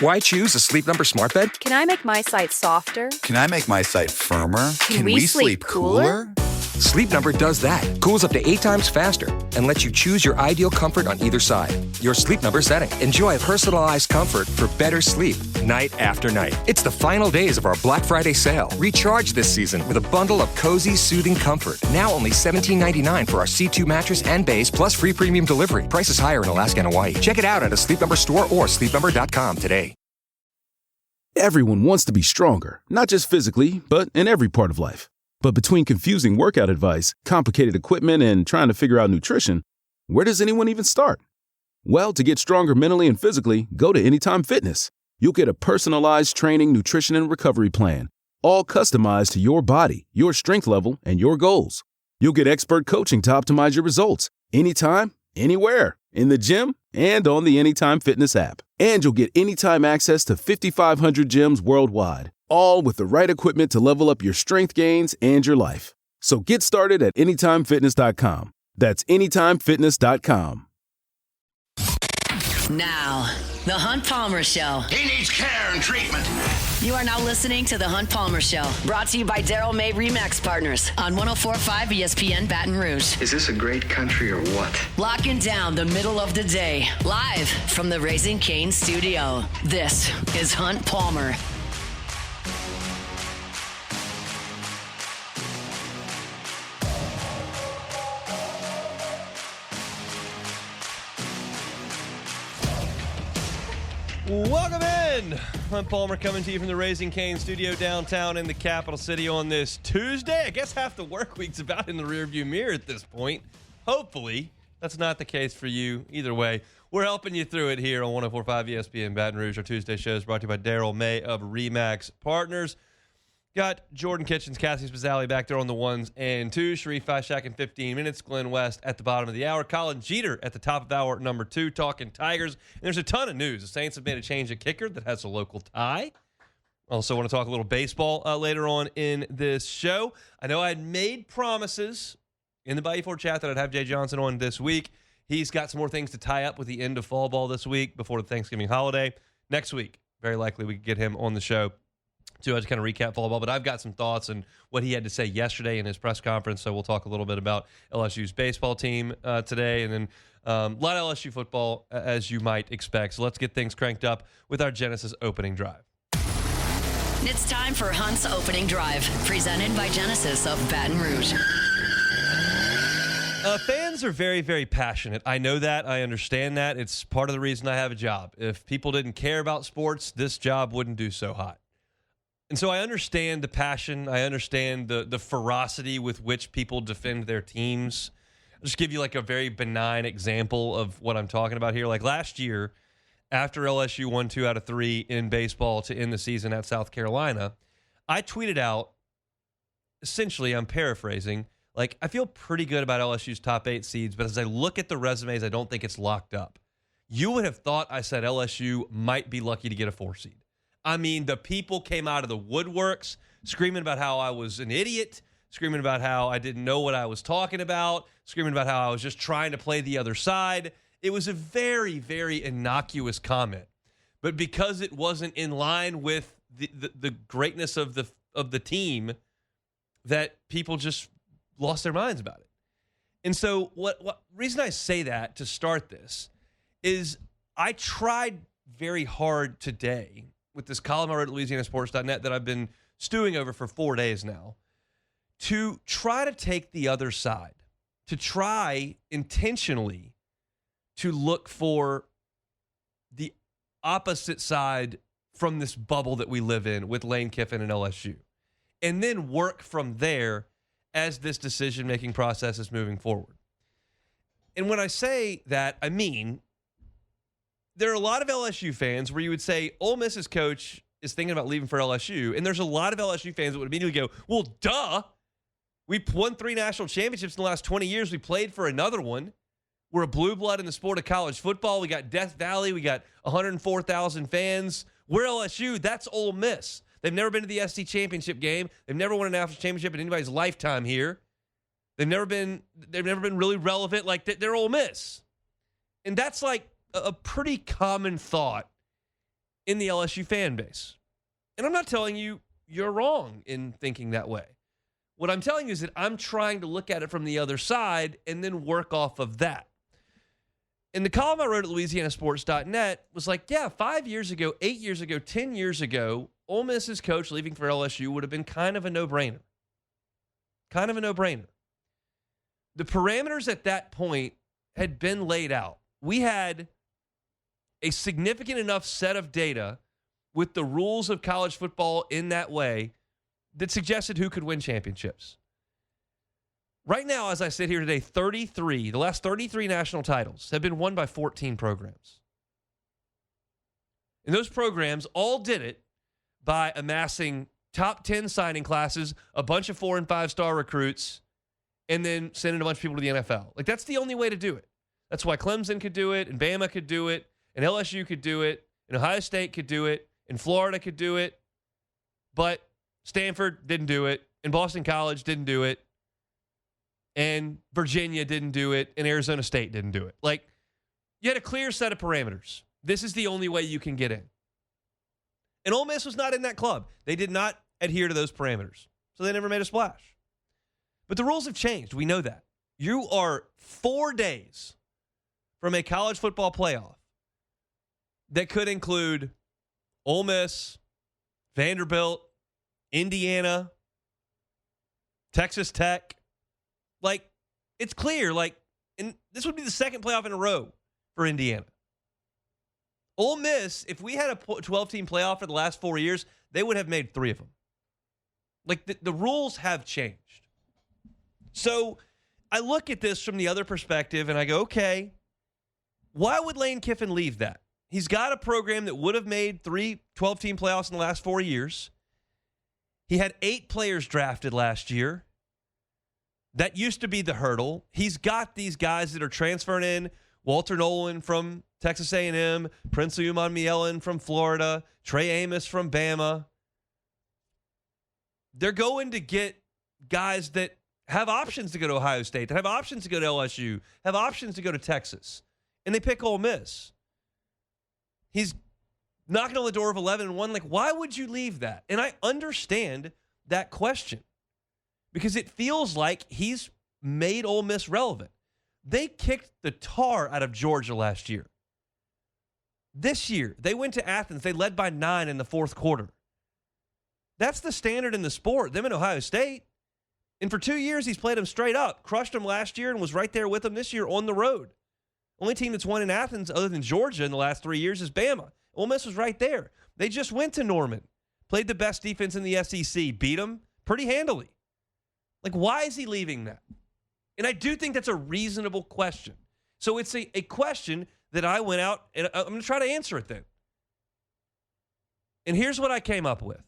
Why choose a Sleep Number smart bed? Can I make my site softer? Can I make my site firmer? Can we sleep cooler? Sleep Number does that. Cools up to 8 times faster and lets you choose your ideal comfort on either side. Your Sleep Number setting. Enjoy personalized comfort for better sleep night after night. It's the final days of our Black Friday sale. Recharge this season with a bundle of cozy, soothing comfort. Now only $17.99 for our C2 mattress and base, plus free premium delivery. Prices higher in Alaska and Hawaii. Check it out at a Sleep Number store or sleepnumber.com today. Everyone wants to be stronger, not just physically, but in every part of life. But between confusing workout advice, complicated equipment, and trying to figure out nutrition, where does anyone even start? Well, to get stronger mentally and physically, go to Anytime Fitness. You'll get a personalized training, nutrition, and recovery plan, all customized to your body, your strength level, and your goals. You'll get expert coaching to optimize your results, anytime, anywhere, in the gym, and on the Anytime Fitness app. And you'll get anytime access to 5,500 gyms worldwide, all with the right equipment to level up your strength gains and your life. So get started at AnytimeFitness.com. That's AnytimeFitness.com. Now, The Hunt Palmer Show. He needs care and treatment. You are now listening to The Hunt Palmer Show, brought to you by Daryl May Remax Partners on 104.5 ESPN Baton Rouge. Is this a great country or what? Locking down the middle of the day, live from the Raising Cane studio. This is Hunt Palmer. Welcome in. Hunt Palmer coming to you from the Raising Cane studio downtown in the capital city on this Tuesday. I guess half the work week's about in the rearview mirror at this point. Hopefully, that's not the case for you. Either way, we're helping you through it here on 104.5 ESPN Baton Rouge. Our Tuesday show is brought to you by Daryl May of Remax Partners. Got Jordan Kitchens, Cassie Spazzali back there on the ones and twos. Sharief, Ishaq in 15 minutes. Glen West at the bottom of the hour. Colin Jeter at the top of hour number 2, talking Tigers. And there's a ton of news. The Saints have made a change at kicker that has a local tie. Also want to talk a little baseball later on in this show. I know I had made promises in the Bayou Ford chat that I'd have Jay Johnson on this week. He's got some more things to tie up with the end of fall ball this week before the Thanksgiving holiday. Next week, very likely we could get him on the show to kind of recap fall ball, but I've got some thoughts on what he had to say yesterday in his press conference, so we'll talk a little bit about LSU's baseball team today, and then a lot of LSU football, as you might expect. So let's get things cranked up with our Genesis opening drive. It's time for Hunt's opening drive, presented by Genesis of Baton Rouge. Fans are very, very passionate. I know that. I understand that. It's part of the reason I have a job. If people didn't care about sports, this job wouldn't do so hot. And so I understand the passion. I understand the ferocity with which people defend their teams. I'll just give you like a very benign example of what I'm talking about here. Like last year, after LSU won 2 out of 3 in baseball to end the season at South Carolina, I tweeted out, essentially, I'm paraphrasing, like, I feel pretty good about LSU's top 8 seeds, but as I look at the resumes, I don't think it's locked up. You would have thought I said LSU might be lucky to get a 4 seed. I mean, the people came out of the woodworks screaming about how I was an idiot, screaming about how I didn't know what I was talking about, screaming about how I was just trying to play the other side. It was a very, very innocuous comment. But because it wasn't in line with the greatness of the team, that people just lost their minds about it. And so what reason I say that to start this is I tried very hard today with this column I wrote at LouisianaSports.net that I've been stewing over for 4 days now, to try to take the other side, to try intentionally to look for the opposite side from this bubble that we live in with Lane Kiffin and LSU, and then work from there as this decision-making process is moving forward. And when I say that, I mean, there are a lot of LSU fans where you would say Ole Miss's coach is thinking about leaving for LSU, and there's a lot of LSU fans that would immediately go, well, duh. We won 3 national championships in the last 20 years. We played for another one. We're a blue blood in the sport of college football. We got Death Valley. We got 104,000 fans. We're LSU. That's Ole Miss. They've never been to the SC championship game. They've never won a national championship in anybody's lifetime here. They've never been really relevant. Like, they're Ole Miss. And that's like a pretty common thought in the LSU fan base. And I'm not telling you you're wrong in thinking that way. What I'm telling you is that I'm trying to look at it from the other side and then work off of that. And the column I wrote at LouisianaSports.net was like, yeah, 5 years ago, 8 years ago, 10 years ago, Ole Miss's coach leaving for LSU would have been kind of a no-brainer. Kind of a no-brainer. The parameters at that point had been laid out. We had a significant enough set of data with the rules of college football in that way that suggested who could win championships. Right now, as I sit here today, the last 33 national titles have been won by 14 programs. And those programs all did it by amassing top 10 signing classes, a bunch of 4- and 5-star recruits, and then sending a bunch of people to the NFL. Like, that's the only way to do it. That's why Clemson could do it, and Bama could do it, and LSU could do it, and Ohio State could do it, and Florida could do it, but Stanford didn't do it, and Boston College didn't do it, and Virginia didn't do it, and Arizona State didn't do it. Like, you had a clear set of parameters. This is the only way you can get in. And Ole Miss was not in that club. They did not adhere to those parameters, so they never made a splash. But the rules have changed. We know that. You are 4 days from a college football playoff that could include Ole Miss, Vanderbilt, Indiana, Texas Tech. Like, it's clear. Like, and this would be the second playoff in a row for Indiana. Ole Miss, if we had a 12-team playoff for the last 4 years, they would have made 3 of them. Like, the rules have changed. So I look at this from the other perspective, and I go, okay, why would Lane Kiffin leave that? He's got a program that would have made 3 12-team playoffs in the last 4 years. He had 8 players drafted last year. That used to be the hurdle. He's got these guys that are transferring in. Walter Nolan from Texas A&M, Prince Umanmielen from Florida, Trey Amos from Bama. They're going to get guys that have options to go to Ohio State, that have options to go to LSU, have options to go to Texas. And they pick Ole Miss. He's knocking on the door of 11-1. Like, why would you leave that? And I understand that question because it feels like he's made Ole Miss relevant. They kicked the tar out of Georgia last year. This year, they went to Athens. They led by 9 in the fourth quarter. That's the standard in the sport. Them in Ohio State. And for 2 years, he's played them straight up. Crushed them last year and was right there with them this year on the road. Only team that's won in Athens other than Georgia in the last 3 years is Bama. Ole Miss was right there. They just went to Norman. Played the best defense in the SEC. Beat them pretty handily. Like, why is he leaving that? And I do think that's a reasonable question. So it's a question that I went out, and I'm going to try to answer it then. And here's what I came up with.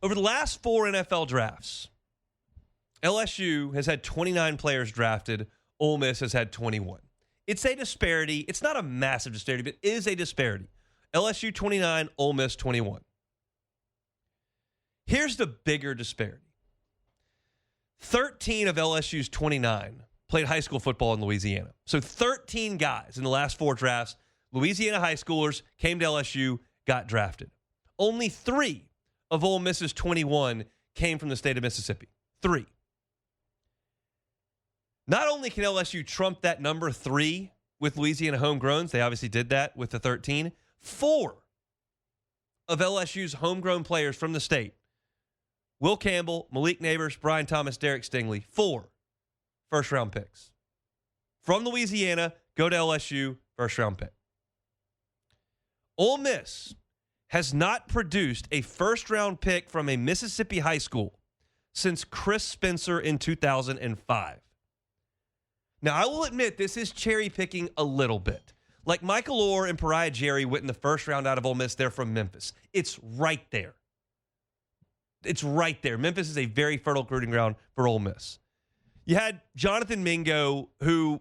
Over the last 4 NFL drafts, LSU has had 29 players drafted. Ole Miss has had 21. It's a disparity. It's not a massive disparity, but it is a disparity. LSU 29, Ole Miss 21. Here's the bigger disparity. 13 of LSU's 29 played high school football in Louisiana. So 13 guys in the last 4 drafts, Louisiana high schoolers, came to LSU, got drafted. Only 3 of Ole Miss's 21 came from the state of Mississippi. 3. Not only can LSU trump that number 3 with Louisiana homegrowns, they obviously did that with the 13, 4 of LSU's homegrown players from the state, Will Campbell, Malik Neighbors, Brian Thomas, Derek Stingley, 4 first-round picks. From Louisiana, go to LSU, first-round pick. Ole Miss has not produced a first-round pick from a Mississippi high school since Chris Spencer in 2005. Now, I will admit this is cherry-picking a little bit. Like Michael Orr and Pariah Jerry went in the first round out of Ole Miss. They're from Memphis. It's right there. It's right there. Memphis is a very fertile recruiting ground for Ole Miss. You had Jonathan Mingo, who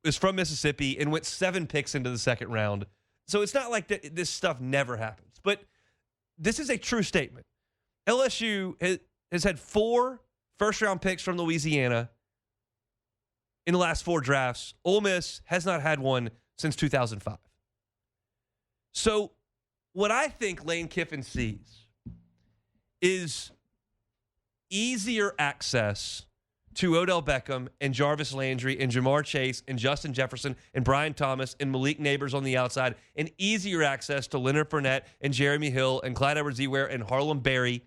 is from Mississippi and went 7 picks into the second round. So it's not like this stuff never happens. But this is a true statement. LSU has had 4 first-round picks from Louisiana in the last 4 drafts. Ole Miss has not had one since 2005. So what I think Lane Kiffin sees is easier access to Odell Beckham and Jarvis Landry and Jamar Chase and Justin Jefferson and Brian Thomas and Malik Neighbors on the outside, and easier access to Leonard Fournette and Jeremy Hill and Clyde Edwards-Helaire and Harlem Berry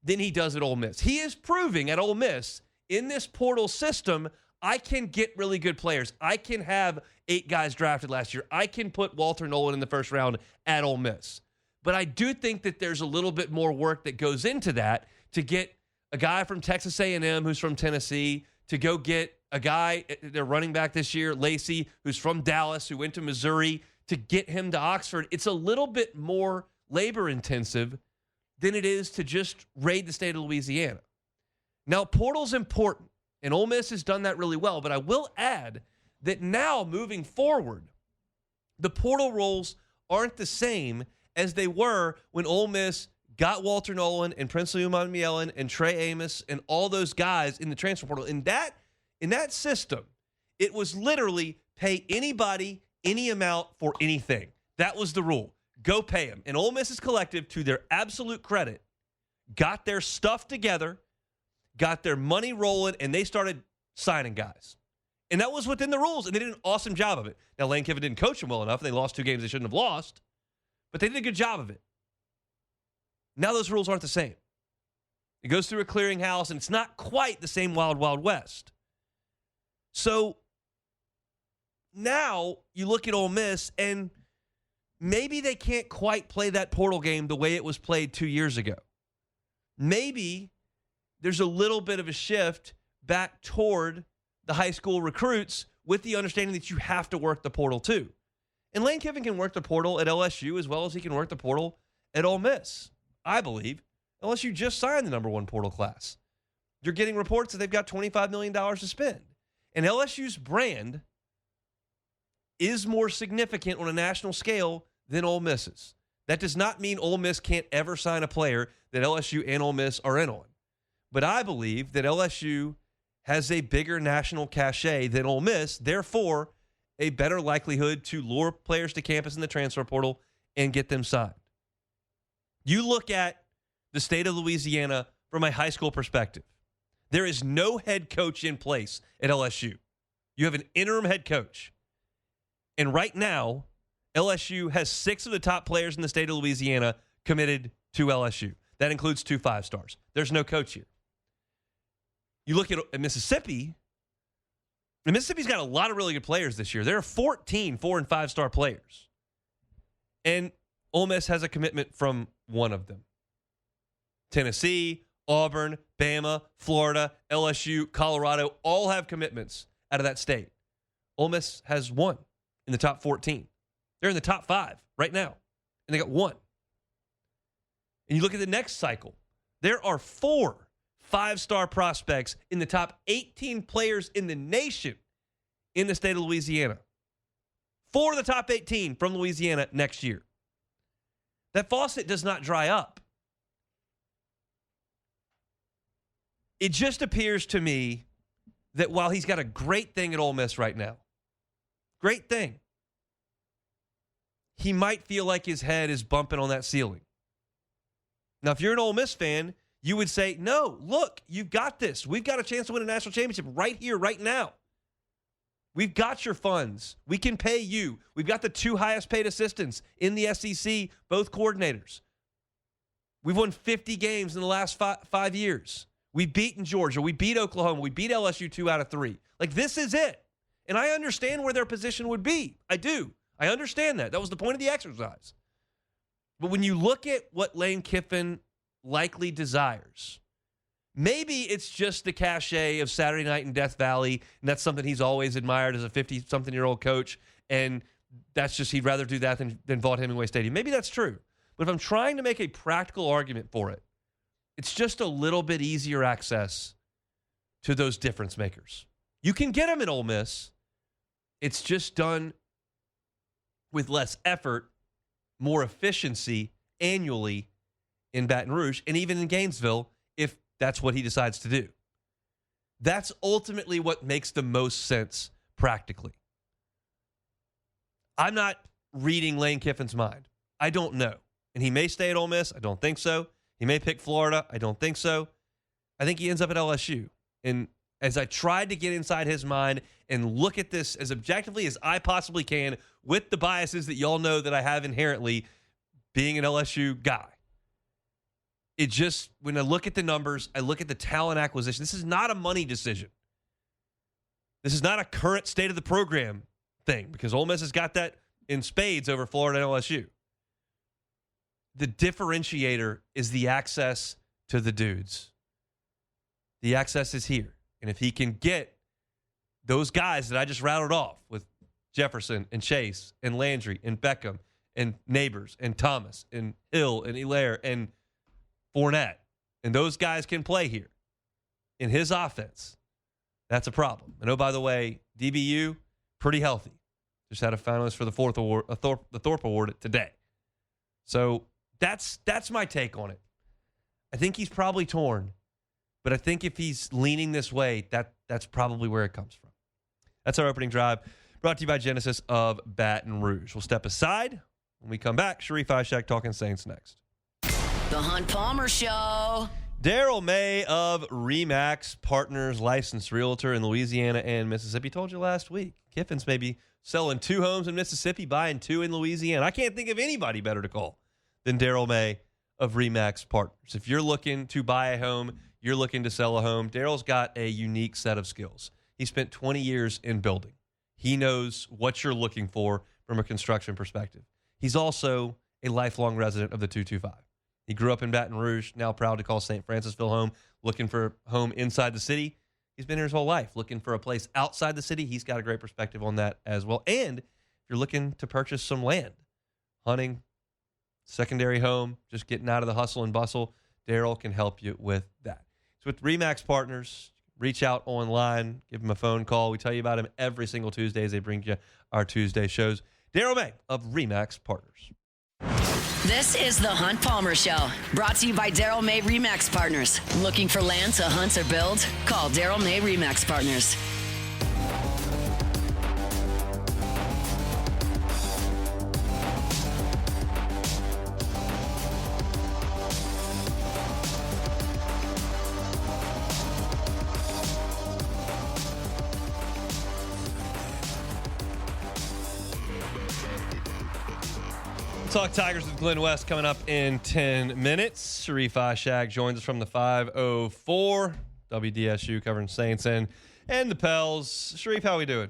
than he does at Ole Miss. He is proving at Ole Miss, in this portal system, I can get really good players. I can have 8 guys drafted last year. I can put Walter Nolan in the first round at Ole Miss. But I do think that there's a little bit more work that goes into that to get a guy from Texas A&M who's from Tennessee, to go get a guy, their running back this year, Lacey, who's from Dallas, who went to Missouri, to get him to Oxford. It's a little bit more labor-intensive than it is to just raid the state of Louisiana. Now, portal's important, and Ole Miss has done that really well, but I will add that now, moving forward, the portal roles aren't the same as they were when Ole Miss got Walter Nolan and Princely Umanmielen and Trey Amos and all those guys in the transfer portal. In that system, it was literally pay anybody any amount for anything. That was the rule. Go pay them. And Ole Miss's collective, to their absolute credit, got their stuff together, got their money rolling, and they started signing guys. And that was within the rules, and they did an awesome job of it. Now, Lane Kiffin didn't coach them well enough, and they lost 2 games they shouldn't have lost, but they did a good job of it. Now those rules aren't the same. It goes through a clearinghouse, and it's not quite the same wild, wild west. So now you look at Ole Miss, and maybe they can't quite play that portal game the way it was played 2 years ago. Maybe there's a little bit of a shift back toward the high school recruits, with the understanding that you have to work the portal too. And Lane Kiffin can work the portal at LSU as well as he can work the portal at Ole Miss, I believe, unless you just signed the number 1 portal class. You're getting reports that they've got $25 million to spend. And LSU's brand is more significant on a national scale than Ole Miss's. That does not mean Ole Miss can't ever sign a player that LSU and Ole Miss are in on. But I believe that LSU has a bigger national cachet than Ole Miss, therefore a better likelihood to lure players to campus in the transfer portal and get them signed. You look at the state of Louisiana from a high school perspective. There is no head coach in place at LSU. You have an interim head coach. And right now, LSU has 6 of the top players in the state of Louisiana committed to LSU. That includes 2 5-stars. There's no coach here. You look at Mississippi, and Mississippi's got a lot of really good players this year. There are 14 4- and 5-star players. And Ole Miss has a commitment from one of them. Tennessee, Auburn, Bama, Florida, LSU, Colorado all have commitments out of that state. Ole Miss has 1 in the top 14. They're in the top 5 right now, and they got 1. And you look at the next cycle. There are 4 5-star prospects in the top 18 players in the nation in the state of Louisiana. 4 of the top 18 from Louisiana next year. That faucet does not dry up. It just appears to me that while he's got a great thing at Ole Miss right now, great thing, he might feel like his head is bumping on that ceiling. Now, if you're an Ole Miss fan, you would say, no, look, you've got this. We've got a chance to win a national championship right here, right now. We've got your funds. We can pay you. We've got the 2 highest paid assistants in the SEC, both coordinators. We've won 50 games in the last 5 years. We've beaten Georgia. We beat Oklahoma. We beat LSU 2 out of 3. Like, this is it. And I understand where their position would be. I do. I understand that. That was the point of the exercise. But when you look at what Lane Kiffin likely desires, maybe it's just the cachet of Saturday night in Death Valley, and that's something he's always admired as a 50-something-year-old coach, and that's just he'd rather do that than Vaught-Hemingway Stadium. Maybe that's true. But if I'm trying to make a practical argument for it, it's just a little bit easier access to those difference makers. You can get them in Ole Miss. It's just done with less effort, more efficiency annually in Baton Rouge, and even in Gainesville, if that's what he decides to do. That's ultimately what makes the most sense practically. I'm not reading Lane Kiffin's mind. I don't know. And he may stay at Ole Miss. I don't think so. He may pick Florida. I don't think so. I think he ends up at LSU. And as I tried to get inside his mind and look at this as objectively as I possibly can with the biases that y'all know that I have inherently being an LSU guy, it just, when I look at the numbers, I look at the talent acquisition. This is not a money decision. This is not a current state of the program thing because Ole Miss has got that in spades over Florida and LSU. The differentiator is the access to the dudes. The access is here. And if he can get those guys that I just rattled off with Jefferson and Chase and Landry and Beckham and Neighbors and Thomas and Hill and Hilaire and Fournette, and those guys can play here in his offense, that's a problem. And oh, by the way, DBU, pretty healthy. Just had a finalist for the fourth award, the Thorpe Award today. So that's my take on it. I think he's probably torn, but I think if he's leaning this way, that's probably where it comes from. That's our opening drive, brought to you by Genesis of Baton Rouge. We'll step aside. When we come back, Sharief, Ishaq talking Saints next. The Hunt Palmer Show. Daryl May of RE/MAX Partners, licensed realtor in Louisiana and Mississippi. Told you last week, Kiffin's maybe selling 2 homes in Mississippi, buying 2 in Louisiana. I can't think of anybody better to call than Daryl May of RE/MAX Partners. If you're looking to buy a home, you're looking to sell a home, Daryl's got a unique set of skills. He spent 20 years in building. He knows what you're looking for from a construction perspective. He's also a lifelong resident of the 225. He grew up in Baton Rouge, now proud to call St. Francisville home, looking for a home inside the city. He's been here his whole life, looking for a place outside the city. He's got a great perspective on that as well. And if you're looking to purchase some land, hunting, secondary home, just getting out of the hustle and bustle, Daryl can help you with that. So with RE/MAX Partners, reach out online, give him a phone call. We tell you about him every single Tuesday as they bring you our Tuesday shows. Daryl May of RE/MAX Partners. This is the Hunt Palmer Show, brought to you by Daryl May RE/MAX Partners. Looking for land to hunt or build? Call Daryl May RE/MAX Partners. Talk Tigers with Glen West coming up in 10 minutes. Sharief Ishaq joins us from the 504 WDSU covering Saints and the Pels. Sharief, how we doing?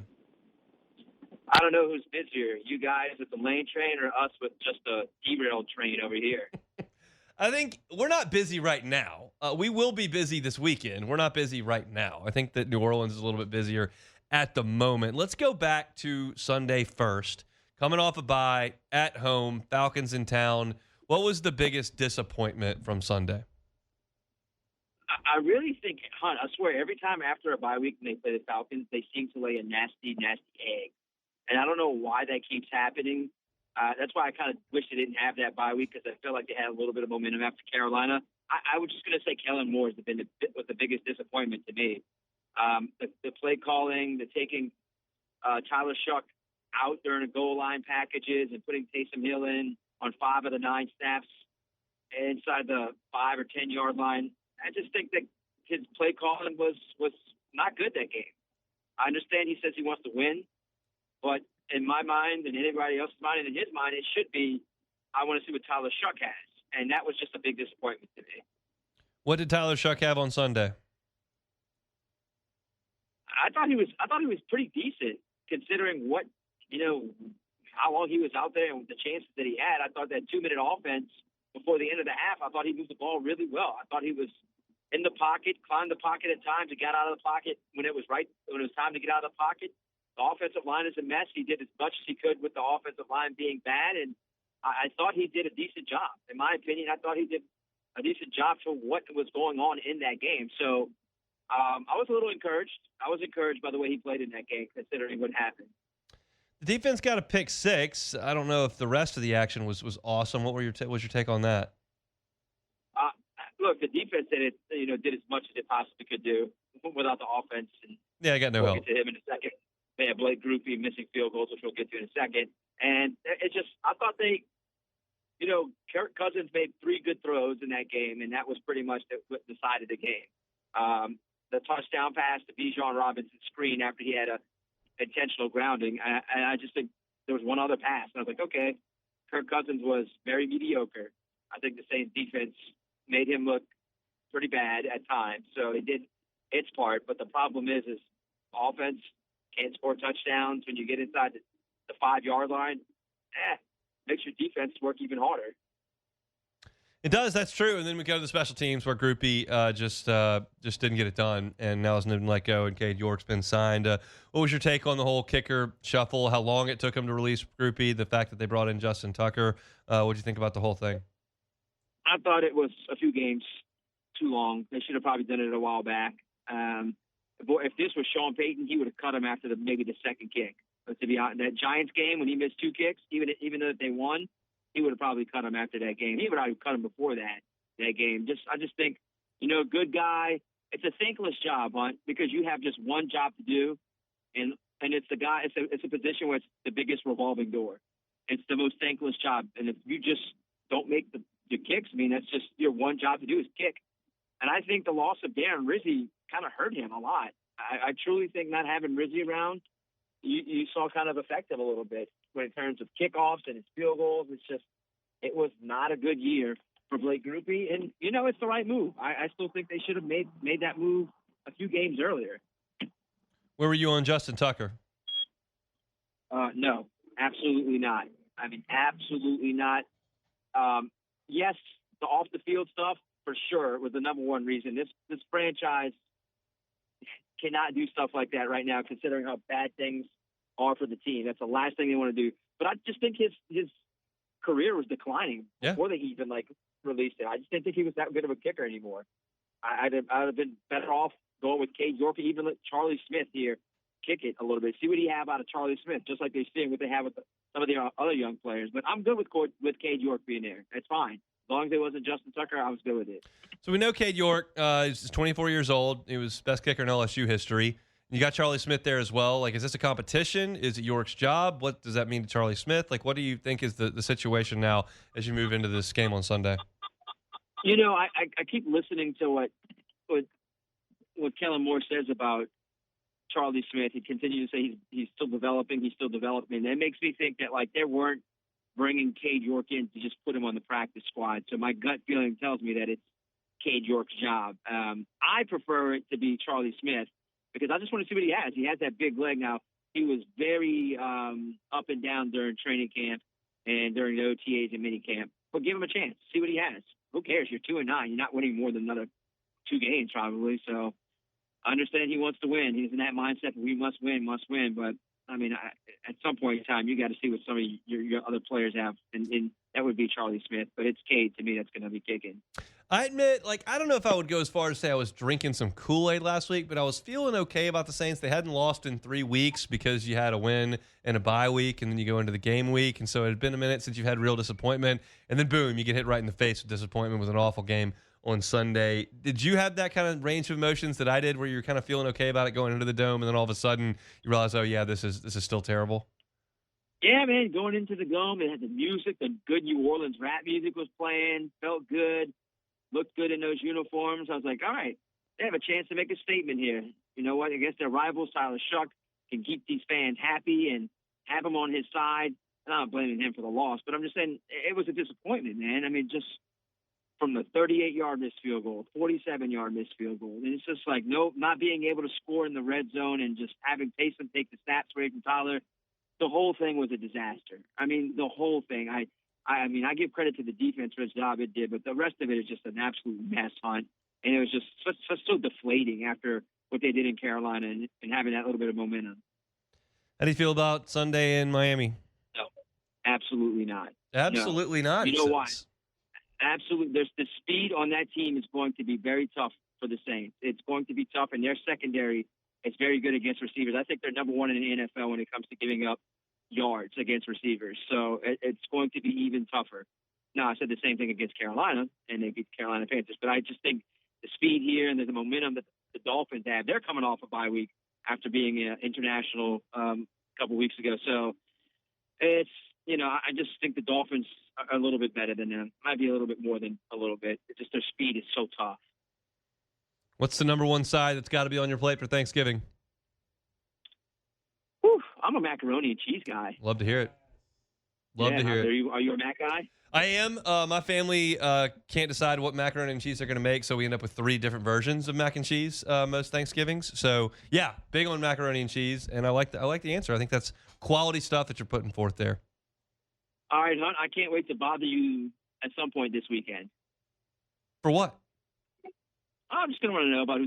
I don't know who's busier, you guys with the lane train or us with just a derailed train over here. I think we're not busy right now. We will be busy this weekend. We're not busy right now. I think that New Orleans is a little bit busier at the moment. Let's go back to Sunday first. Coming off a bye, at home, Falcons in town. What was the biggest disappointment from Sunday? I really think, Hunt, I swear, every time after a bye week when they play the Falcons, they seem to lay a nasty, nasty egg. And I don't know why that keeps happening. That's why I kind of wish they didn't have that bye week because I feel like they had a little bit of momentum after Carolina. I was just going to say Kellen Moore was the biggest disappointment to me. The play calling, the taking Tyler Shuck out during the goal line packages and putting Taysom Hill in on 5 of the 9 snaps inside the 5 or 10 yard line. I just think that his play calling was not good that game. I understand he says he wants to win, but in my mind and anybody else's mind and in his mind, it should be, I want to see what Tyler Shuck has. And that was just a big disappointment to me. What did Tyler Shuck have on Sunday? I thought he was pretty decent considering what, how long he was out there and the chances that he had. I thought that 2-minute offense before the end of the half, I thought he moved the ball really well. I thought he was in the pocket, climbed the pocket at times, and got out of the pocket when it was time to get out of the pocket. The offensive line is a mess. He did as much as he could with the offensive line being bad, and I thought he did a decent job. In my opinion, I thought he did a decent job for what was going on in that game. So I was a little encouraged. I was encouraged by the way he played in that game, considering what happened. The defense got a pick 6. I don't know if the rest of the action was awesome. What was your take on that? Look, the defense did as much as it possibly could do without the offense. And yeah, I got no help. We'll get to him in a second. They had Blake Grupe missing field goals, which we'll get to in a second. And I thought Kirk Cousins made 3 good throws in that game, and that was pretty much what decided the game. The touchdown pass to Bijan Robinson screen after he had a intentional grounding. And I just think there was one other pass. And I was like, okay, Kirk Cousins was very mediocre. I think the Saints defense made him look pretty bad at times. So it did its part. But the problem is offense can't score touchdowns when you get inside the 5-yard line. Makes your defense work even harder. It does. That's true. And then we go to the special teams where Groupie just didn't get it done, and now has been let go, and Cade York's been signed. What was your take on the whole kicker shuffle? How long it took him to release Groupie? The fact that they brought in Justin Tucker. What did you think about the whole thing? I thought it was a few games too long. They should have probably done it a while back. If this was Sean Payton, he would have cut him after maybe the second kick. But to be honest, that Giants game when he missed 2 kicks, even though they won, he would have probably cut him after that game. He would have cut him before that game. I just think, good guy. It's a thankless job, Hunt, because you have just one job to do, and it's the guy. It's a position where it's the biggest revolving door. It's the most thankless job, and if you just don't make the kicks, that's just your one job to do is kick. And I think the loss of Darren Rizzi kind of hurt him a lot. I truly think not having Rizzi around, you saw kind of affect him a little bit in terms of kickoffs and his field goals. It was not a good year for Blake Groupie. And, it's the right move. I still think they should have made that move a few games earlier. Where were you on Justin Tucker? No, absolutely not. Absolutely not. Yes, the off-the-field stuff, for sure, was the number one reason. This franchise cannot do stuff like that right now, considering how bad things are for the team. That's the last thing they want to do. But I just think his career was declining before they even released it. I just didn't think he was that good of a kicker anymore. I'd have been better off going with Cade York, even let Charlie Smith here kick it a little bit. See what he have out of Charlie Smith, just like they're seeing what they have with some of the other young players. But I'm good with Cade York being there. It's fine. As long as it wasn't Justin Tucker, I was good with it. So we know Cade York is 24 years old. He was best kicker in LSU history. You got Charlie Smith there as well. Is this a competition? Is it York's job? What does that mean to Charlie Smith? What do you think is the situation now as you move into this game on Sunday? I keep listening to what Kellen Moore says about Charlie Smith. He continues to say he's still developing. That makes me think that they weren't bringing Cade York in to just put him on the practice squad. So my gut feeling tells me that it's Cade York's job. I prefer it to be Charlie Smith because I just want to see what he has. He has that big leg now. He was very up and down during training camp and during the OTAs and minicamp. But give him a chance. See what he has. Who cares? You're 2-9. You're not winning more than another 2 games probably. So I understand he wants to win. He's in that mindset. We must win. But at some point in time, you got to see what some of your other players have, and that would be Charlie Smith. But it's Cade to me that's going to be kicking. I admit, I don't know if I would go as far as to say I was drinking some Kool-Aid last week, but I was feeling okay about the Saints. They hadn't lost in 3 weeks because you had a win and a bye week, and then you go into the game week. And so it had been a minute since you've had real disappointment. And then, boom, you get hit right in the face with disappointment with an awful game on Sunday. Did you have that kind of range of emotions that I did where you're kind of feeling okay about it going into the Dome, and then all of a sudden you realize, oh, yeah, this is still terrible? Yeah, man, going into the Dome, it had the music, the good New Orleans rap music was playing, felt good. Looked good in those uniforms. I was like, all right, they have a chance to make a statement here. You know what? Against their rivals, Tyler Shuck can keep these fans happy and have him on his side. And I'm not blaming him for the loss, but I'm just saying it was a disappointment, man. Just from the 38-yard missed field goal, 47-yard missed field goal. And it's just not being able to score in the red zone and just having Taysom take the stats away from Tyler. The whole thing was a disaster. The whole thing. I give credit to the defense for its job it did, but the rest of it is just an absolute mess, Hunt. And it was just so deflating after what they did in Carolina and having that little bit of momentum. How do you feel about Sunday in Miami? No, absolutely not. Absolutely not. You know why? Absolutely. There's the speed on that team is going to be very tough for the Saints. It's going to be tough, and their secondary is very good against receivers. I think they're number 1 in the NFL when it comes to giving up yards against receivers. So it's going to be even tougher. Now, I said the same thing against Carolina, and they beat the Carolina Panthers. But I just think the speed here and the momentum that the Dolphins have, they're coming off a bye week after being international a couple weeks ago. So It's, I just think the Dolphins are a little bit better than them. Might be a little bit more than a little bit. It's just their speed is so tough. What's the number one side that's got to be on your plate for Thanksgiving? Whew, I'm a macaroni and cheese guy. Love to hear it. Love to hear it. Are you a mac guy? I am. My family can't decide what macaroni and cheese they're going to make, so we end up with 3 different versions of mac and cheese most Thanksgivings. So, yeah, big on macaroni and cheese, and I like the answer. I think that's quality stuff that you're putting forth there. All right, Hunt, I can't wait to bother you at some point this weekend. For what? I'm just going to want to know about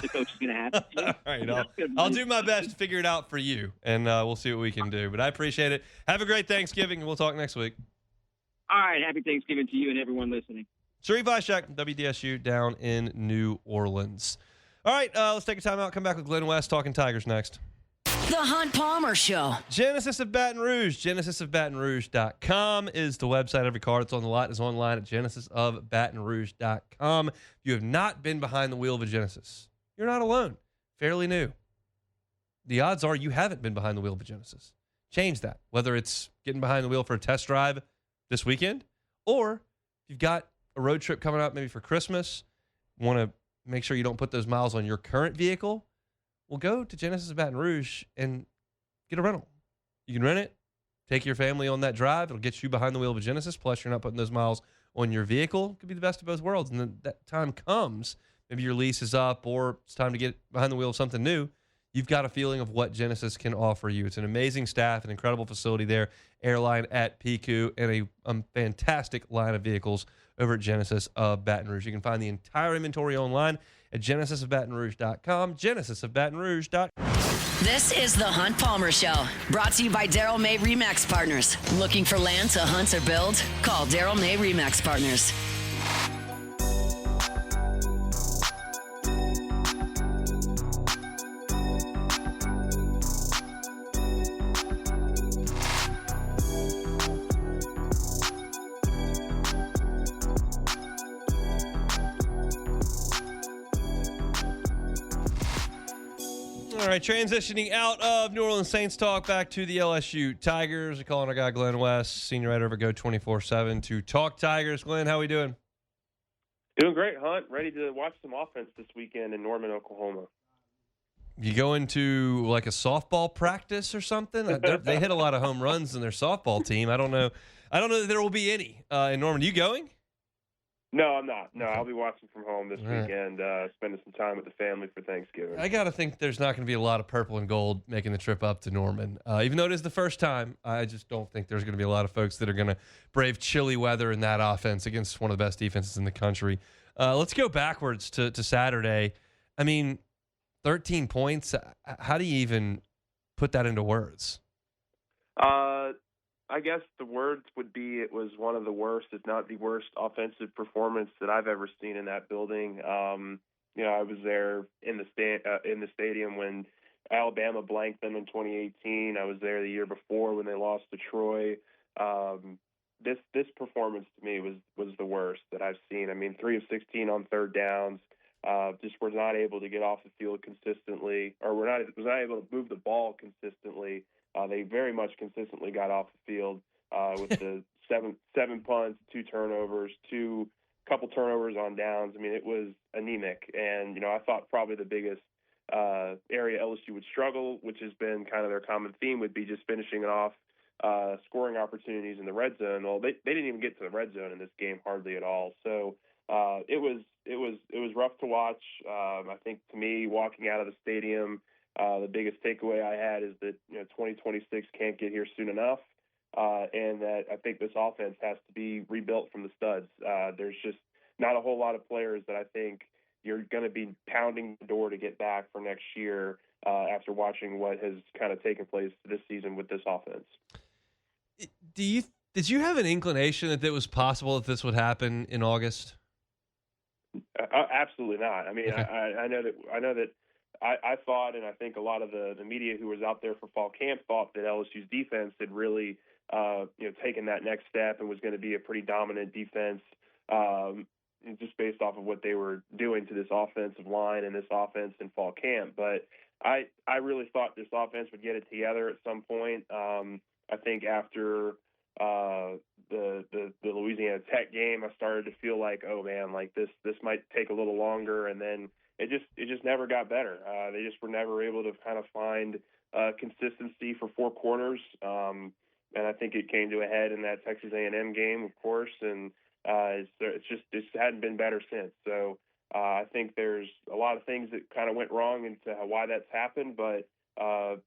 the coach is going to have. All right, I'll do my best to figure it out for you, and we'll see what we can do. But I appreciate it. Have a great Thanksgiving, and we'll talk next week. All right, happy Thanksgiving to you and everyone listening. Sharief, Ishaq, WDSU down in New Orleans. All right, let's take a time out. Come back with Glen West talking Tigers next. The Hunt Palmer Show. Genesis of Baton Rouge. GenesisofBatonRouge.com is the website. Every car that's on the lot is online at GenesisofBatonRouge.com. If you have not been behind the wheel of a Genesis, you're not alone. Fairly new. The odds are you haven't been behind the wheel of a Genesis. Change that. Whether it's getting behind the wheel for a test drive this weekend, or if you've got a road trip coming up maybe for Christmas, want to make sure you don't put those miles on your current vehicle, well, go to Genesis of Baton Rouge and get a rental. You can rent it, take your family on that drive. It'll get you behind the wheel of a Genesis, plus you're not putting those miles on your vehicle. It could be the best of both worlds. And then that time comes, maybe your lease is up or it's time to get behind the wheel of something new. You've got a feeling of what Genesis can offer you. It's an amazing staff, an incredible facility there, airline at PQ, and a fantastic line of vehicles over at Genesis of Baton Rouge. You can find the entire inventory online at GenesisofBatonRouge.com, GenesisofBatonRouge.com. This is the Hunt Palmer Show, brought to you by Daryl May Remax Partners. Looking for land to hunt or build? Call Daryl May Remax Partners. All right, transitioning out of New Orleans Saints talk back to the LSU Tigers. We're calling our guy Glen West, senior writer over Go 24/7 to talk Tigers. Glen, how we doing? Doing great, Hunt. Ready to watch some offense this weekend in Norman, Oklahoma. You going to like a softball practice or something? They hit a lot of home runs in their softball team. I don't know that there will be any in Norman. You going? No, I'm not. No, I'll be watching from home this weekend, spending some time with the family for Thanksgiving. I got to think there's not going to be a lot of purple and gold making the trip up to Norman. Even though it is the first time, I just don't think there's going to be a lot of folks that are going to brave chilly weather in that offense against one of the best defenses in the country. Let's go backwards to Saturday. I mean, 13 points. How do you even put that into words? I guess the words would be it was one of the worst, if not the worst, offensive performance that I've ever seen in that building. I was there in the stadium when Alabama blanked them in 2018. I was there the year before when they lost to Troy. This performance to me was the worst that I've seen. I mean, 3 of 16 on third downs. Just were not able to get off the field consistently, or was not able to move the ball consistently. They very much consistently got off the field with the seven punts, 2 turnovers, couple turnovers on downs. I mean, it was anemic. And, I thought probably the biggest area LSU would struggle, which has been kind of their common theme, would be just finishing it off, scoring opportunities in the red zone. Well, they didn't even get to the red zone in this game hardly at all. So it was rough to watch. I think to me, walking out of the stadium, the biggest takeaway I had is that 2026 can't get here soon enough, and that I think this offense has to be rebuilt from the studs. There's just not a whole lot of players that I think you're going to be pounding the door to get back for next year after watching what has kind of taken place this season with this offense. Did you have an inclination that it was possible that this would happen in August? Absolutely not. I mean, okay. I know that. I thought, and I think a lot of the media who was out there for fall camp thought that LSU's defense had really, taken that next step and was going to be a pretty dominant defense, just based off of what they were doing to this offensive line and this offense in fall camp. But I really thought this offense would get it together at some point. I think after the Louisiana Tech game, I started to feel like, oh man, like this might take a little longer, and then it just never got better. They just were never able to kind of find consistency for four quarters, and I think it came to a head in that Texas A&M game, of course, and it's hadn't been better since. So I think there's a lot of things that kind of went wrong into why that's happened, but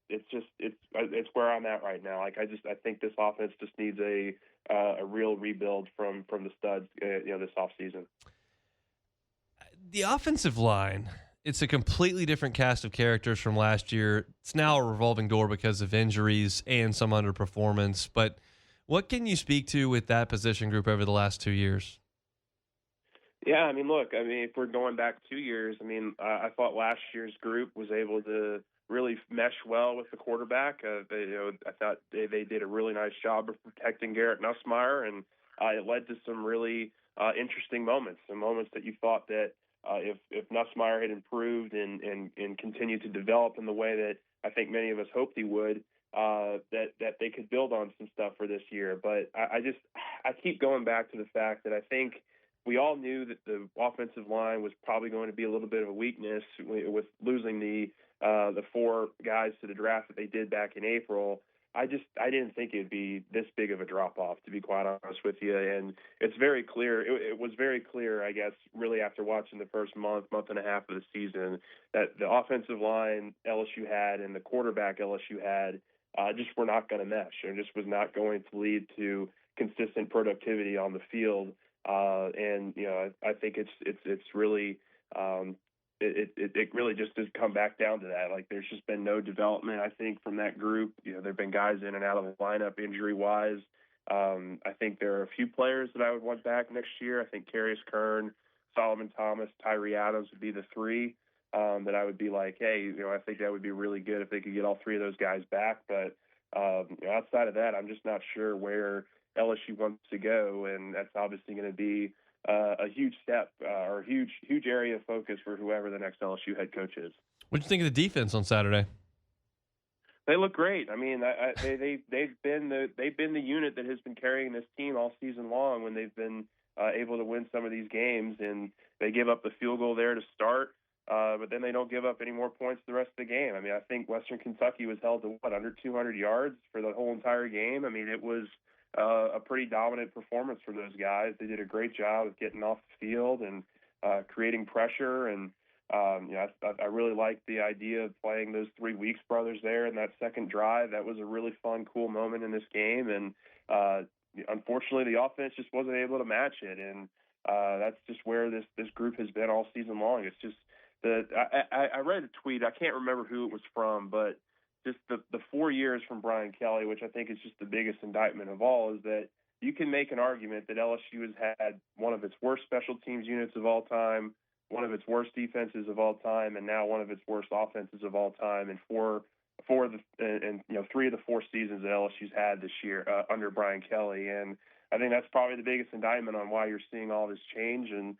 it's where I'm at right now. Like I think this offense just needs a real rebuild from the studs, this offseason. The offensive line, it's a completely different cast of characters from last year. It's now a revolving door because of injuries and some underperformance. But what can you speak to with that position group over the last 2 years? Yeah, I mean, look, if we're going back 2 years, I thought last year's group was able to really mesh well with the quarterback. I thought they did a really nice job of protecting Garrett Nussmeier, and it led to some really interesting moments, some moments that you thought that if Nussmeier had improved and continued to develop in the way that I think many of us hoped he would, that they could build on some stuff for this year. But I keep going back to the fact that I think we all knew that the offensive line was probably going to be a little bit of a weakness with losing the four guys to the draft that they did back in April. I didn't think it'd be this big of a drop off, to be quite honest with you. And it's very clear. It was very clear, I guess, really after watching the first month and a half of the season, that the offensive line LSU had and the quarterback LSU had just were not going to mesh, and just was not going to lead to consistent productivity on the field. I think it's really it really just has come back down to that. Like, there's just been no development, I think, from that group. There've been guys in and out of the lineup injury wise. I think there are a few players that I would want back next year. I think Carius Kern, Solomon Thomas, Tyree Adams would be the three that I would be like, hey, I think that would be really good if they could get all three of those guys back. But outside of that, I'm just not sure where LSU wants to go, and that's obviously going to be a huge step or a huge area of focus for whoever the next LSU head coach is. What do you think of the defense on Saturday? They look great. They've been the unit that has been carrying this team all season long when they've been able to win some of these games, and they give up the field goal there to start, but then they don't give up any more points the rest of the game. I think Western Kentucky was held to under 200 yards for the whole entire game. It was a pretty dominant performance from those guys. They did a great job of getting off the field and creating pressure. And I really liked the idea of playing those three Weeks brothers there in that second drive. That was a really fun, cool moment in this game. And unfortunately, the offense just wasn't able to match it. And that's just where this group has been all season long. It's just I read a tweet. I can't remember who it was from, but just the 4 years from Brian Kelly, which I think is just the biggest indictment of all, is that you can make an argument that LSU has had one of its worst special teams units of all time, one of its worst defenses of all time, and now one of its worst offenses of all time, and three of the 4 seasons that LSU's had this year under Brian Kelly. And I think that's probably the biggest indictment on why you're seeing all this change and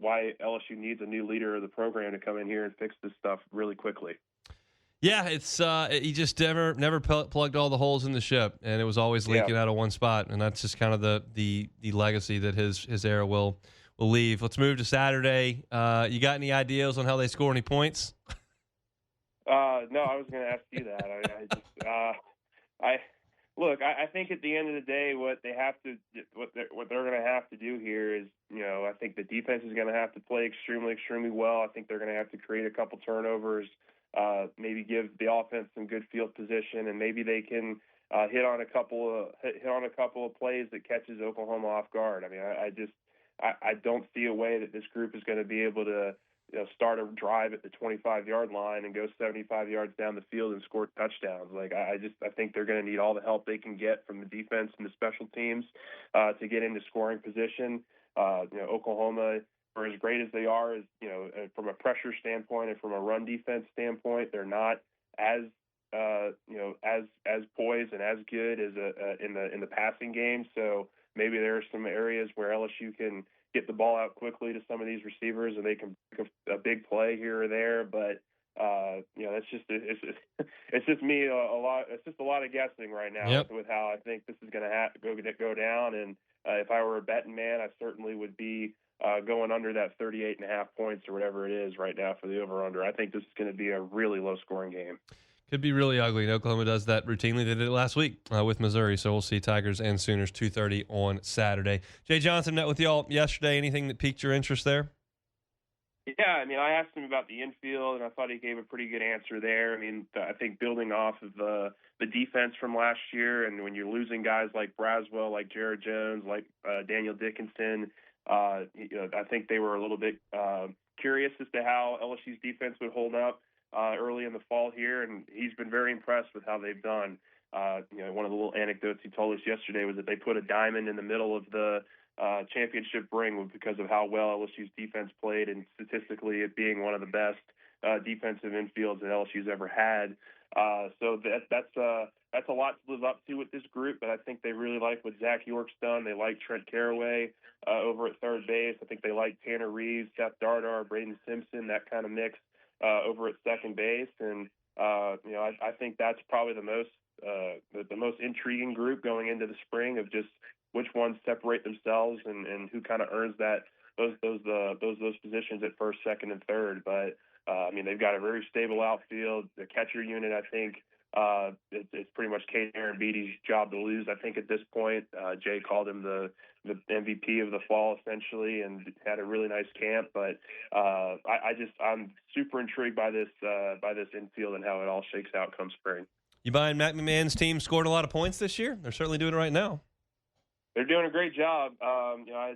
why LSU needs a new leader of the program to come in here and fix this stuff really quickly. Yeah, it's he just never plugged all the holes in the ship, and it was always leaking out of one spot, and that's just kind of the legacy that his era will leave. Let's move to Saturday. You got any ideas on how they score any points? No, I was going to ask you that. I think at the end of the day, what they're going to have to do here is, I think the defense is going to have to play extremely, extremely well. I think they're going to have to create a couple turnovers. Maybe give the offense some good field position, and maybe they can hit on a couple of plays that catches Oklahoma off guard. I don't see a way that this group is going to be able to start a drive at the 25-yard line and go 75 yards down the field and score touchdowns. I think they're going to need all the help they can get from the defense and the special teams to get into scoring position. Oklahoma, for as great as they are, from a pressure standpoint and from a run defense standpoint, they're not as poised and as good as in the passing game. So maybe there are some areas where LSU can get the ball out quickly to some of these receivers, and they can pick a big play here or there. But That's just it's just me a lot. It's just a lot of guessing right now with how I think this is going to go down. And if I were a betting man, I certainly would be going under that 38.5 points or whatever it is right now for the over/under. I think this is going to be a really low-scoring game. Could be really ugly. And Oklahoma does that routinely. They did it last week with Missouri. So we'll see Tigers and Sooners 2:30 on Saturday. Jay Johnson met with y'all yesterday. Anything that piqued your interest there? Yeah, I mean, I asked him about the infield, and I thought he gave a pretty good answer there. I mean, I think building off of the defense from last year, and when you're losing guys like Braswell, like Jared Jones, like Daniel Dickinson, I think they were a little bit curious as to how LSU's defense would hold up early in the fall here, and he's been very impressed with how they've done. One of the little anecdotes he told us yesterday was that they put a diamond in the middle of the championship ring because of how well LSU's defense played, and statistically it being one of the best defensive infields that LSU's ever had. So that's a lot to live up to with this group, but I think they really like what Zach York's done. They like Trent Caraway over at third base. I think they like Tanner Reeves, Seth Dardar, Braden Simpson, that kind of mix over at second base. And I think that's probably the most intriguing group going into the spring, of just which ones separate themselves and who kind of earns those positions at first, second, and third. But they've got a very stable outfield. The catcher unit, I think, it's pretty much Kate Aaron Beatty's job to lose. I think at this point, Jay called him the MVP of the fall essentially, and had a really nice camp. But I'm super intrigued by this infield and how it all shakes out come spring. You buying Matt McMahon's team scored a lot of points this year? They're certainly doing it right now. They're doing a great job. I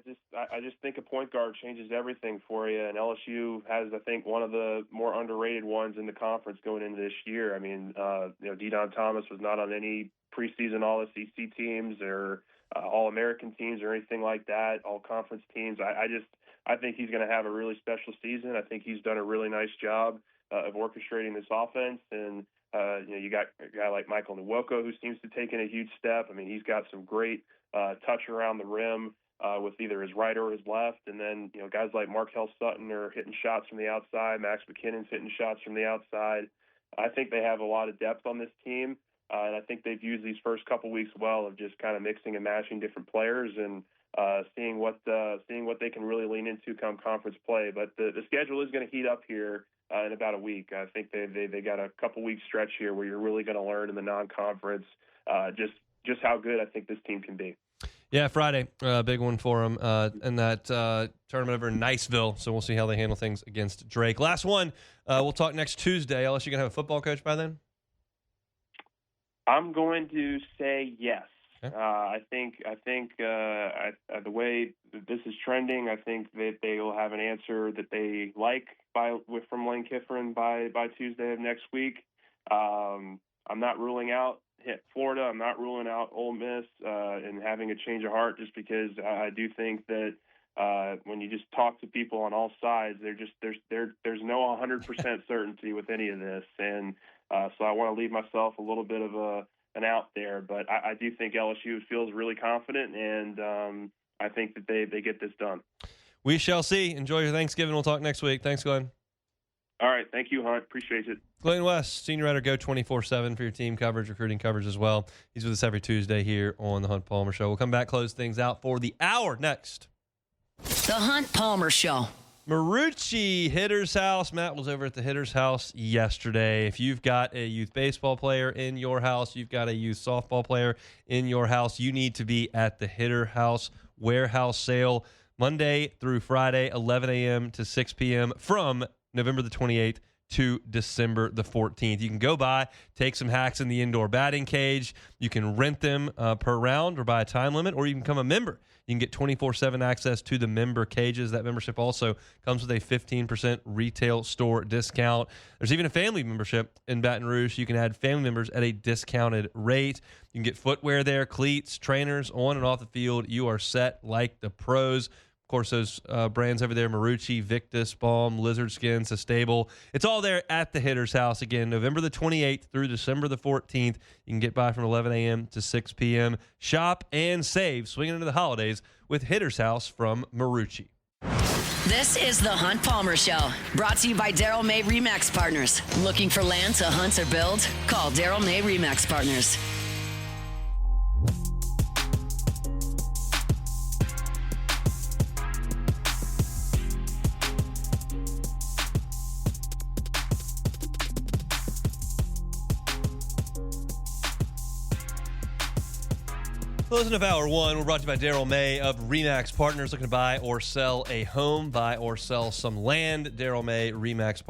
just think a point guard changes everything for you, and LSU has, I think, one of the more underrated ones in the conference going into this year. I mean, De'Don Thomas was not on any preseason All-SEC teams or All-American teams or anything like that, all-conference teams. I think he's going to have a really special season. I think he's done a really nice job of orchestrating this offense, and you got a guy like Michael Nwoko who seems to have taken a huge step. I mean, he's got some great touch around the rim with either his right or his left. And then, guys like Markel Sutton are hitting shots from the outside. Max McKinnon's hitting shots from the outside. I think they have a lot of depth on this team. And I think they've used these first couple weeks well of just kind of mixing and matching different players and seeing what they can really lean into come conference play. But the schedule is going to heat up here in about a week. I think they got a couple week stretch here where you're really going to learn in the non-conference just how good I think this team can be. Yeah, Friday, big one for them in that tournament over in Niceville. So we'll see how they handle things against Drake. Last one, we'll talk next Tuesday. Unless you're going to have a football coach by then? I'm going to say yes. Okay. I think the way that this is trending, I think that they will have an answer that they like from Lane Kiffin by Tuesday of next week. I'm not ruling out Florida. I'm not ruling out Ole Miss and having a change of heart, just because I do think that when you just talk to people on all sides, there's no 100% certainty with any of this, and so I want to leave myself a little bit of an out there. But I do think LSU feels really confident, and I think that they get this done. We shall see. Enjoy your Thanksgiving. We'll talk next week. Thanks, Glenn. All right. Thank you, Hunt. Appreciate it. Glen West, senior writer, Go 24/7 for your team coverage, recruiting coverage as well. He's with us every Tuesday here on the Hunt Palmer Show. We'll come back, close things out for the hour next. The Hunt Palmer Show. Marucci Hitter's House. Matt was over at the Hitter's House yesterday. If you've got a youth baseball player in your house, you've got a youth softball player in your house, you need to be at the Hitter House warehouse sale Monday through Friday, 11 a.m. to 6 p.m. from November the 28th to December the 14th. You can go by, take some hacks in the indoor batting cage. You can rent them per round or by a time limit, or you can become a member. You can get 24/7 access to the member cages. That membership also comes with a 15% retail store discount. There's even a family membership in Baton Rouge. You can add family members at a discounted rate. You can get footwear there, cleats, trainers, on and off the field. You are set like the pros. Of course, those brands over there, Marucci, Victus, Balm, Lizard Skin, Sustable. It's all there at the Hitter's House. Again, November the 28th through December the 14th. You can get by from 11 a.m. to 6 p.m. Shop and save, swinging into the holidays with Hitter's House from Marucci. This is the Hunt Palmer Show, brought to you by Daryl May Remax Partners. Looking for land to hunt or build? Call Daryl May Remax Partners. Closing of hour one, we're brought to you by Daryl May of Remax Partners. Looking to buy or sell a home, buy or sell some land. Daryl May, Remax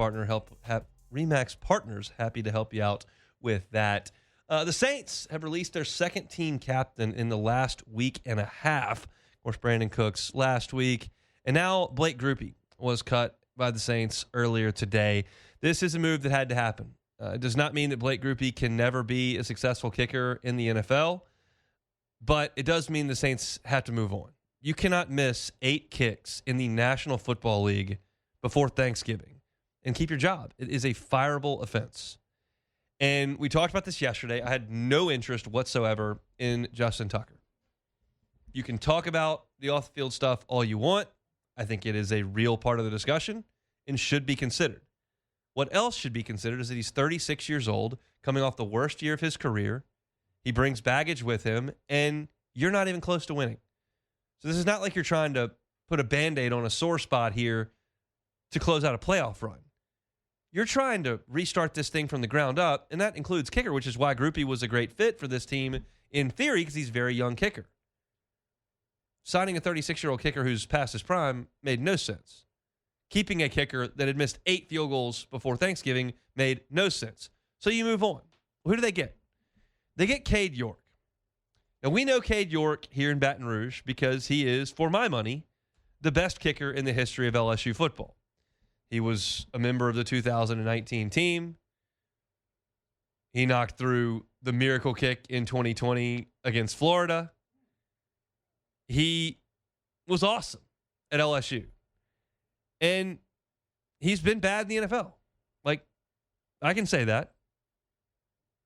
Partners, happy to help you out with that. The Saints have released their second team captain in the last week and a half. Of course, Brandon Cooks last week. And now Blake Grupe was cut by the Saints earlier today. This is a move that had to happen. It does not mean that Blake Grupe can never be a successful kicker in the NFL. But it does mean the Saints have to move on. You cannot miss 8 kicks in the National Football League before Thanksgiving and keep your job. It is a fireable offense. And we talked about this yesterday. I had no interest whatsoever in Justin Tucker. You can talk about the off-the-field stuff all you want. I think it is a real part of the discussion and should be considered. What else should be considered is that he's 36 years old, coming off the worst year of his career. He brings baggage with him, and you're not even close to winning. So this is not like you're trying to put a Band-Aid on a sore spot here to close out a playoff run. You're trying to restart this thing from the ground up, and that includes kicker, which is why Grupe was a great fit for this team in theory because he's a very young kicker. Signing a 36-year-old kicker who's past his prime made no sense. Keeping a kicker that had missed 8 field goals before Thanksgiving made no sense. So you move on. Who do they get? They get Cade York. Now, we know Cade York here in Baton Rouge because he is, for my money, the best kicker in the history of LSU football. He was a member of the 2019 team. He knocked through the miracle kick in 2020 against Florida. He was awesome at LSU. And he's been bad in the NFL. Like, I can say that.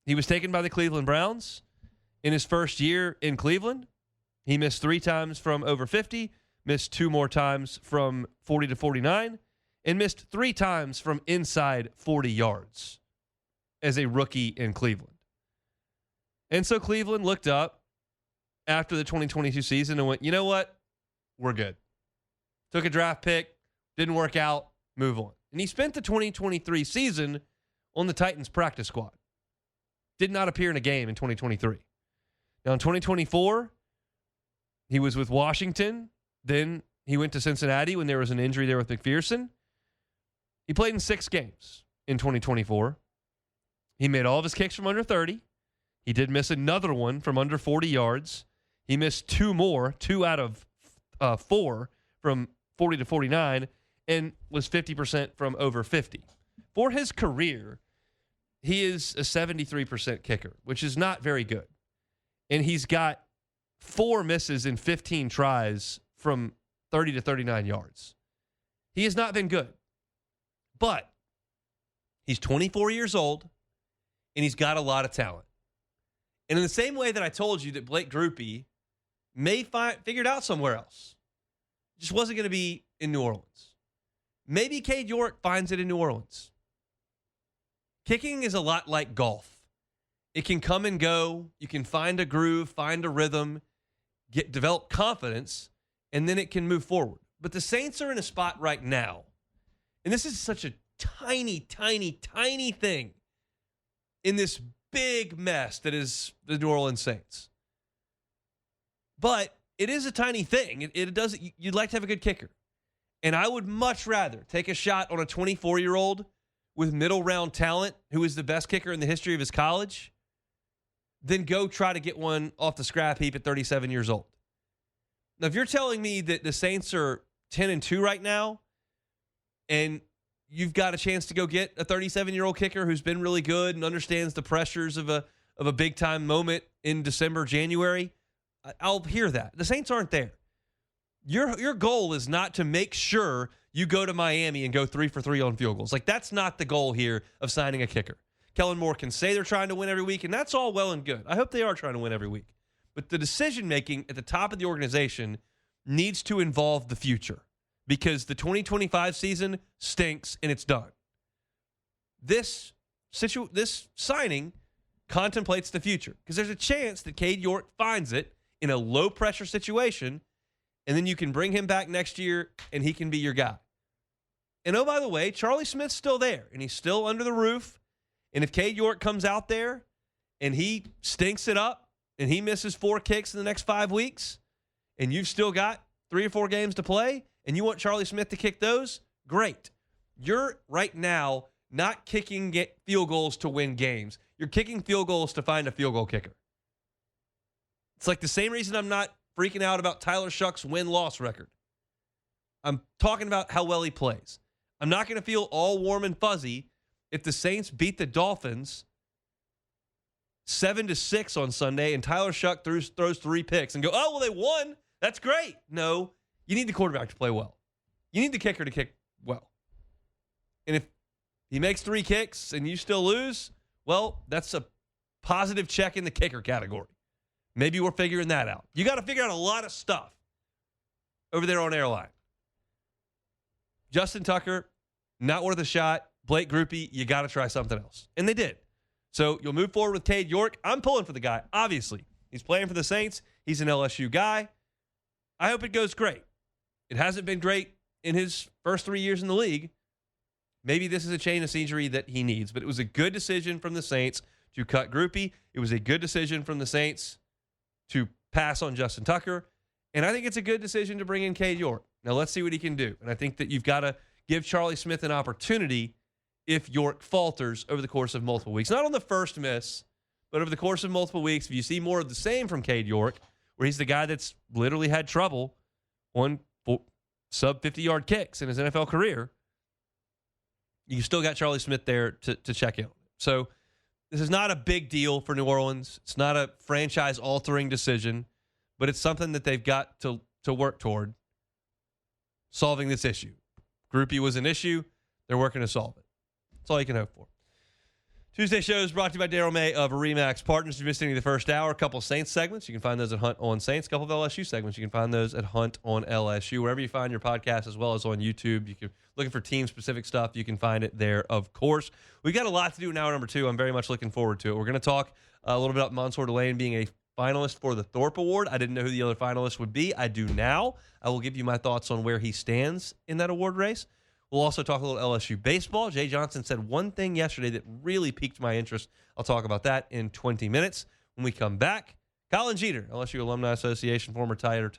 He was taken by the Cleveland Browns in his first year in Cleveland. He missed 3 times from over 50, missed 2 more times from 40 to 49, and missed 3 times from inside 40 yards as a rookie in Cleveland. And so Cleveland looked up after the 2022 season and went, you know what? We're good. Took a draft pick, didn't work out, move on. And he spent the 2023 season on the Titans practice squad. Did not appear in a game in 2023. Now, in 2024, he was with Washington. Then he went to Cincinnati when there was an injury there with McPherson. He played in 6 games in 2024. He made all of his kicks from under 30. He did miss another one from under 40 yards. He missed 2 more, 2 out of 4 from 40 to 49, and was 50% from over 50. For his career, he is a 73% kicker, which is not very good. And he's got 4 misses in 15 tries from 30 to 39 yards. He has not been good. But he's 24 years old, and he's got a lot of talent. And in the same way that I told you that Blake Grupe may figure it out somewhere else, just wasn't going to be in New Orleans. Maybe Cade York finds it in New Orleans. Kicking is a lot like golf. It can come and go. You can find a groove, find a rhythm, develop confidence, and then it can move forward. But the Saints are in a spot right now, and this is such a tiny, tiny, tiny thing in this big mess that is the New Orleans Saints. But it is a tiny thing. It does. You'd like to have a good kicker. And I would much rather take a shot on a 24-year-old with middle round talent who is the best kicker in the history of his college than go try to get one off the scrap heap at 37 years old. Now, if you're telling me that the Saints are 10-2 right now and you've got a chance to go get a 37-year-old kicker who's been really good and understands the pressures of a big-time moment in December, January, I'll hear that. The Saints aren't there. Your goal is not to make sure you go to Miami and go 3 for 3 on field goals. Like, that's not the goal here of signing a kicker. Kellen Moore can say they're trying to win every week, and that's all well and good. I hope they are trying to win every week. But the decision-making at the top of the organization needs to involve the future. because the 2025 season stinks and it's done. This signing contemplates the future because there's a chance that Cade York finds it in a low-pressure situation, and then you can bring him back next year and he can be your guy. And oh, by the way, Charlie Smith's still there, and he's still under the roof. And if Cade York comes out there and he stinks it up and he misses 4 kicks in the next 5 weeks, and you've still got 3 or 4 games to play, and you want Charlie Smith to kick those, great. You're right now not kicking field goals to win games. You're kicking field goals to find a field goal kicker. It's like the same reason I'm not freaking out about Tyler Shuck's win-loss record. I'm talking about how well he plays. I'm not going to feel all warm and fuzzy if the Saints beat the Dolphins 7-6 on Sunday and Tyler Shuck throws 3 picks and go, oh, well, they won. That's great. No, you need the quarterback to play well. You need the kicker to kick well. And if he makes 3 kicks and you still lose, well, that's a positive check in the kicker category. Maybe we're figuring that out. You got to figure out a lot of stuff over there on airline. Justin Tucker, not worth a shot. Blake Grupe, you got to try something else. And they did. So you'll move forward with Cade York. I'm pulling for the guy, obviously. He's playing for the Saints. He's an LSU guy. I hope it goes great. It hasn't been great in his first 3 years in the league. Maybe this is a chain of injury that he needs, but it was a good decision from the Saints to cut Grupe. It was a good decision from the Saints to pass on Justin Tucker. And I think it's a good decision to bring in Cade York. Now, let's see what he can do. And I think that you've got to give Charlie Smith an opportunity if York falters over the course of multiple weeks. Not on the first miss, but over the course of multiple weeks. If you see more of the same from Cade York, where he's the guy that's literally had trouble on sub-50-yard kicks in his NFL career, you still got Charlie Smith there to check in. So this is not a big deal for New Orleans. It's not a franchise-altering decision, but it's something that they've got to work toward solving this issue. Grupe was an issue. They're working to solve it. That's all you can hope for. Tuesday show is brought to you by Daryl May of RE/MAX Partners. If you missed any of the first hour, a couple of Saints segments, you can find those at Hunt on Saints. A couple of LSU segments, you can find those at Hunt on LSU. Wherever you find your podcast, as well as on YouTube, you can looking for team-specific stuff, you can find it there, of course. We've got a lot to do in hour number 2. I'm very much looking forward to it. We're going to talk a little bit about Mansour Delane being a finalist for the Thorpe Award. I didn't know who the other finalists would be. I do now. I will give you my thoughts on where he stands in that award race. We'll also talk a little LSU baseball. Jay Johnson said one thing yesterday that really piqued my interest. I'll talk about that in 20 minutes. When we come back, Colin Jeter, LSU Alumni Association, former Tiger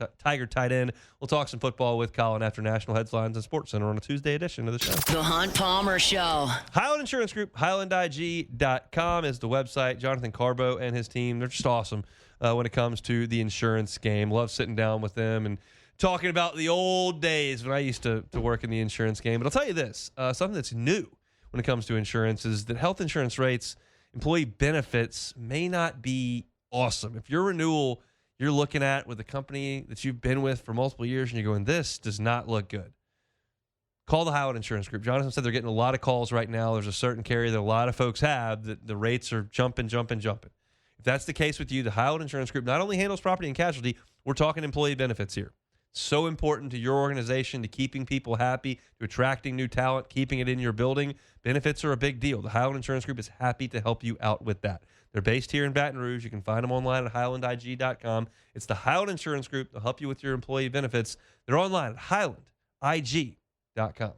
tight end. We'll talk some football with Colin after National Headlines and Sports Center on a Tuesday edition of the show. The Hunt Palmer Show. Highland Insurance Group, HighlandIG.com is the website. Jonathan Carbo and his team, they're just awesome when it comes to the insurance game. Love sitting down with them and talking about the old days when I used to work in the insurance game. But I'll tell you this, something that's new when it comes to insurance is that health insurance rates, employee benefits may not be awesome. If your renewal you're looking at with a company that you've been with for multiple years and you're going, this does not look good, call the Highland Insurance Group. Jonathan said they're getting a lot of calls right now. There's a certain carrier that a lot of folks have that the rates are jumping. If that's the case with you, the Highland Insurance Group not only handles property and casualty, we're talking employee benefits here. So important to your organization, to keeping people happy, to attracting new talent, keeping it in your building. Benefits are a big deal. The Highland Insurance Group is happy to help you out with that. They're based here in Baton Rouge. You can find them online at HighlandIG.com. It's the Highland Insurance Group. They'll help you with your employee benefits. They're online at HighlandIG.com.